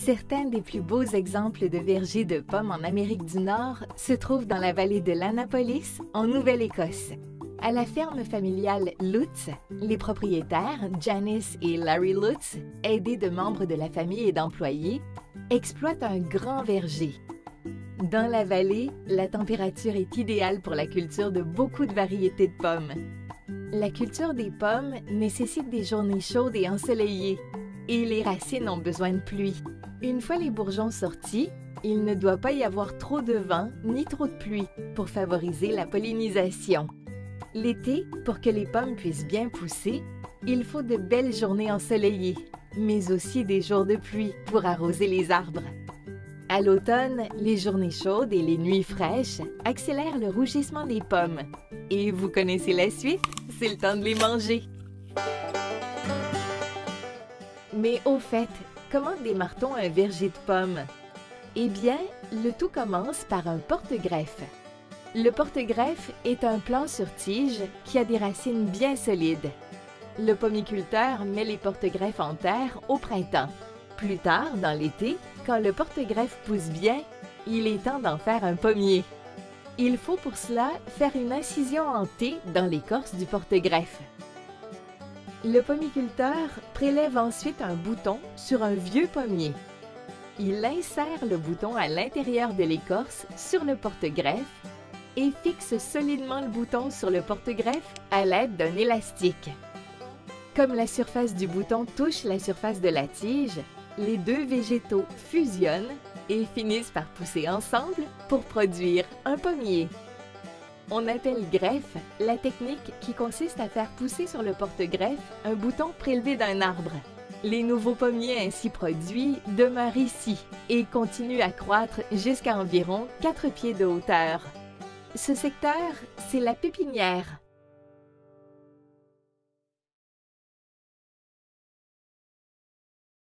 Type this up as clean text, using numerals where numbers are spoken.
Certains des plus beaux exemples de vergers de pommes en Amérique du Nord se trouvent dans la vallée de l'Annapolis, en Nouvelle-Écosse. À la ferme familiale Lutz, les propriétaires, Janice et Larry Lutz, aidés de membres de la famille et d'employés, exploitent un grand verger. Dans la vallée, la température est idéale pour la culture de beaucoup de variétés de pommes. La culture des pommes nécessite des journées chaudes et ensoleillées, et les racines ont besoin de pluie. Une fois les bourgeons sortis, il ne doit pas y avoir trop de vent ni trop de pluie pour favoriser la pollinisation. L'été, pour que les pommes puissent bien pousser, il faut de belles journées ensoleillées, mais aussi des jours de pluie pour arroser les arbres. À l'automne, les journées chaudes et les nuits fraîches accélèrent le rougissement des pommes. Et vous connaissez la suite, c'est le temps de les manger. Mais au fait, comment démarre-t-on un verger de pommes? Eh bien, le tout commence par un porte-greffe. Le porte-greffe est un plant sur tige qui a des racines bien solides. Le pommiculteur met les porte-greffes en terre au printemps. Plus tard, dans l'été, quand le porte-greffe pousse bien, il est temps d'en faire un pommier. Il faut pour cela faire une incision en T dans l'écorce du porte-greffe. Le pommiculteur prélève ensuite un bouton sur un vieux pommier. Il insère le bouton à l'intérieur de l'écorce sur le porte-greffe et fixe solidement le bouton sur le porte-greffe à l'aide d'un élastique. Comme la surface du bouton touche la surface de la tige, les deux végétaux fusionnent et finissent par pousser ensemble pour produire un pommier. On appelle greffe la technique qui consiste à faire pousser sur le porte-greffe un bouton prélevé d'un arbre. Les nouveaux pommiers ainsi produits demeurent ici et continuent à croître jusqu'à environ 4 pieds de hauteur. Ce secteur, c'est la pépinière,